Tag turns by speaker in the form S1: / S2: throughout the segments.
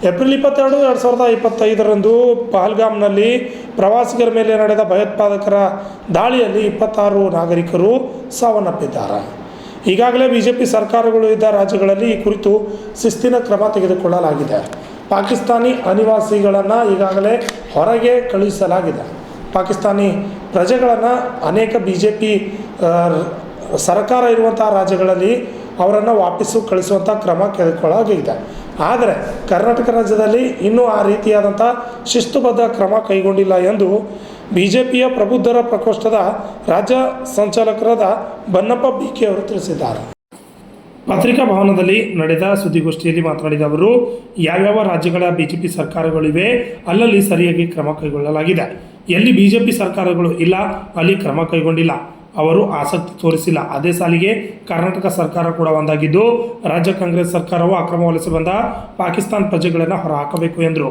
S1: April 22, 2025ರಂದು ಪಹಲ್ಗಾಮ್ನಲ್ಲಿ ಪ್ರವಾಸಿಗರ ಮೇಲೆ ನಡೆದ ಭಯೋತ್ಪಾದಕರ ದಾಳಿಯಲ್ಲಿ 26 ನಾಗರಿಕರು ಸಾವನ್ನಪ್ಪಿದ್ದಾರೆ. ಈಗಾಗಲೇ ಬಿಜೆಪಿ ಸರ್ಕಾರಗಳು ಇದ್ದ ರಾಜ್ಯಗಳಲ್ಲಿ ಈ ಕುರಿತು ಶಿಸ್ತಿನ ಕ್ರಮ ತೆಗೆದುಕೊಳ್ಳಲಾಗಿದೆ. ಪಾಕಿಸ್ತಾನಿ ಅನಿವಾಸಿಗಳನ್ನು ಈಗಾಗಲೇ ಹೊರಗೆ ಕಳುಹಿಸಲಾಗಿದೆ. ಪಾಕಿಸ್ತಾನಿ ಪ್ರಜೆಗಳನ್ನು ಅನೇಕ ಬಿಜೆಪಿ ಸರ್ಕಾರ ಇರುವಂಥ ರಾಜ್ಯಗಳಲ್ಲಿ ಅವರನ್ನು ವಾಪಸ್ಸು ಕಳಿಸುವಂಥ ಕ್ರಮ ತೆಗೆದುಕೊಳ್ಳಲಾಗಿದೆ. ಆದರೆ ಕರ್ನಾಟಕ ರಾಜ್ಯದಲ್ಲಿ ಇನ್ನೂ ಆ ರೀತಿಯಾದಂಥ ಶಿಸ್ತುಬದ್ಧ ಕ್ರಮ ಕೈಗೊಂಡಿಲ್ಲ ಎಂದು ಬಿಜೆಪಿಯ ಪ್ರಬುದ್ಧರ ಪ್ರಕೋಷ್ಠದ ರಾಜ್ಯ ಸಂಚಾಲಕರಾದ ಬನ್ನಪ್ಪ ಬಿಕೆ ಅವರು ತಿಳಿಸಿದ್ದಾರೆ. ಪತ್ರಿಕಾ ಭವನದಲ್ಲಿ ನಡೆದ ಸುದ್ದಿಗೋಷ್ಠಿಯಲ್ಲಿ ಮಾತನಾಡಿದ ಅವರು, ಯಾವ್ಯಾವ ರಾಜ್ಯಗಳ ಬಿಜೆಪಿ ಸರ್ಕಾರಗಳಿವೆ ಅಲ್ಲಲ್ಲಿ ಸರಿಯಾಗಿ ಕ್ರಮ ಕೈಗೊಳ್ಳಲಾಗಿದೆ. ಎಲ್ಲಿ ಬಿಜೆಪಿ ಸರ್ಕಾರಗಳು ಇಲ್ಲ ಅಲ್ಲಿ ಕ್ರಮ ಕೈಗೊಂಡಿಲ್ಲ, ಅವರು ಆಸಕ್ತಿ ತೋರಿಸಿಲ್ಲ. ಅದೇ ಸಾಲಿಗೆ ಕರ್ನಾಟಕ ಸರ್ಕಾರ ಕೂಡ ಒಂದಾಗಿದ್ದು, ರಾಜ್ಯ ಕಾಂಗ್ರೆಸ್ ಸರ್ಕಾರವು ಅಕ್ರಮ ವಲಸೆ ಬಂದ ಪಾಕಿಸ್ತಾನ ಪ್ರಜೆಗಳನ್ನು ಹೊರಹಾಕಬೇಕು ಎಂದರು.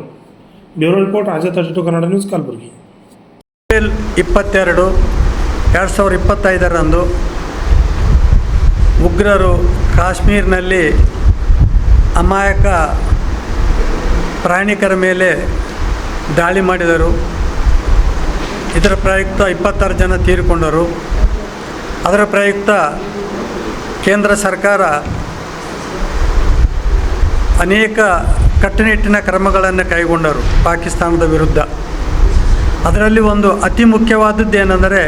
S1: ಬ್ಯೂರೋ ರಿಪೋರ್ಟ್, ರಾಜ್ಯ 32 ಕನ್ನಡ ನ್ಯೂಸ್, ಕಲಬುರಗಿ.
S2: ಏಪ್ರಿಲ್ 22, 2025ರಂದು ಉಗ್ರರು ಕಾಶ್ಮೀರ್ನಲ್ಲಿ ಅಮಾಯಕ ಪ್ರಯಾಣಿಕರ ಮೇಲೆ ದಾಳಿ ಮಾಡಿದರು. ಇದರ ಪ್ರಯುಕ್ತ 26 ಜನ ತೀರಿಕೊಂಡರು. ಅದರ ಪ್ರಯುಕ್ತ ಕೇಂದ್ರ ಸರ್ಕಾರ ಅನೇಕ ಕಟ್ಟುನಿಟ್ಟಿನ ಕ್ರಮಗಳನ್ನು ಕೈಗೊಂಡರು ಪಾಕಿಸ್ತಾನದ ವಿರುದ್ಧ. ಅದರಲ್ಲಿ ಒಂದು ಅತಿ ಮುಖ್ಯವಾದದ್ದು ಏನೆಂದರೆ,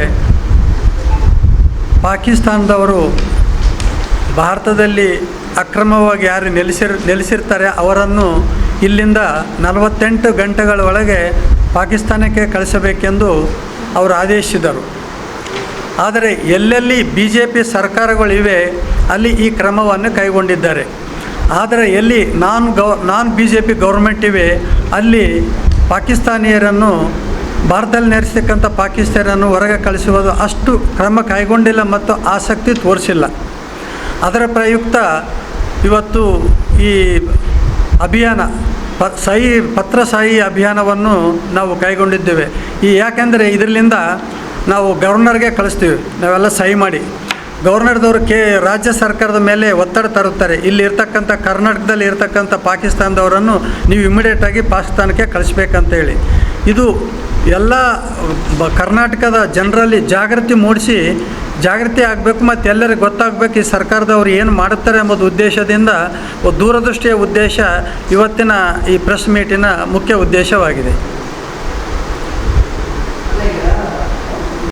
S2: ಪಾಕಿಸ್ತಾನದವರು ಭಾರತದಲ್ಲಿ ಅಕ್ರಮವಾಗಿ ಯಾರು ನೆಲೆಸಿರ್ತಾರೆ ಅವರನ್ನು ಇಲ್ಲಿಂದ 48 ಗಂಟೆಗಳ ಒಳಗೆ ಪಾಕಿಸ್ತಾನಕ್ಕೆ ಕಳಿಸಬೇಕೆಂದು ಅವರು ಆದೇಶಿಸಿದರು. ಆದರೆ ಎಲ್ಲೆಲ್ಲಿ BJP ಸರ್ಕಾರಗಳಿವೆ ಅಲ್ಲಿ ಈ ಕ್ರಮವನ್ನು ಕೈಗೊಂಡಿದ್ದಾರೆ. ಆದರೆ ಎಲ್ಲಿ ನಾನ್ BJP ಗೌರ್ಮೆಂಟ್ ಇವೆ ಅಲ್ಲಿ ಪಾಕಿಸ್ತಾನಿಯರನ್ನು, ಭಾರತದಲ್ಲಿ ನೆಲೆಸತಕ್ಕಂಥ ಪಾಕಿಸ್ತಾನಿಯರನ್ನು ಹೊರಗೆ ಕಳಿಸುವುದು ಅಷ್ಟು ಕ್ರಮ ಕೈಗೊಂಡಿಲ್ಲ ಮತ್ತು ಆಸಕ್ತಿ ತೋರಿಸಿಲ್ಲ. ಅದರ ಪ್ರಯುಕ್ತ ಇವತ್ತು ಈ ಅಭಿಯಾನ ಪತ್ರಸಾಯಿ ಅಭಿಯಾನವನ್ನು ನಾವು ಕೈಗೊಂಡಿದ್ದೇವೆ. ಯಾಕೆಂದರೆ ಇದರಿಂದ ನಾವು ಗವರ್ನರ್ಗೆ ಕಳಿಸ್ತೀವಿ, ನಾವೆಲ್ಲ ಸಹಿ ಮಾಡಿ ಗವರ್ನರ್ದವರು ರಾಜ್ಯ ಸರ್ಕಾರದ ಮೇಲೆ ಒತ್ತಡ ತರುತ್ತಾರೆ. ಇಲ್ಲಿ ಇರ್ತಕ್ಕಂಥ ಕರ್ನಾಟಕದಲ್ಲಿ ಇರ್ತಕ್ಕಂಥ ಪಾಕಿಸ್ತಾನದವರನ್ನು ನೀವು ಇಮಿಡಿಯೇಟಾಗಿ ಪಾಕಿಸ್ತಾನಕ್ಕೆ ಕಳಿಸ್ಬೇಕಂತೇಳಿ ಇದು ಎಲ್ಲ ಕರ್ನಾಟಕದ ಜನರಲ್ಲಿ ಜಾಗೃತಿ ಆಗಬೇಕು ಮತ್ತು ಎಲ್ಲರಿಗೂ ಗೊತ್ತಾಗಬೇಕು ಈ ಸರ್ಕಾರದವರು ಏನು ಮಾಡುತ್ತಾರೆ ಎಂಬುದು ಉದ್ದೇಶದಿಂದ, ದೂರದೃಷ್ಟಿಯ ಉದ್ದೇಶ ಇವತ್ತಿನ ಈ ಪ್ರೆಸ್ ಮೀಟಿನ ಮುಖ್ಯ ಉದ್ದೇಶವಾಗಿದೆ.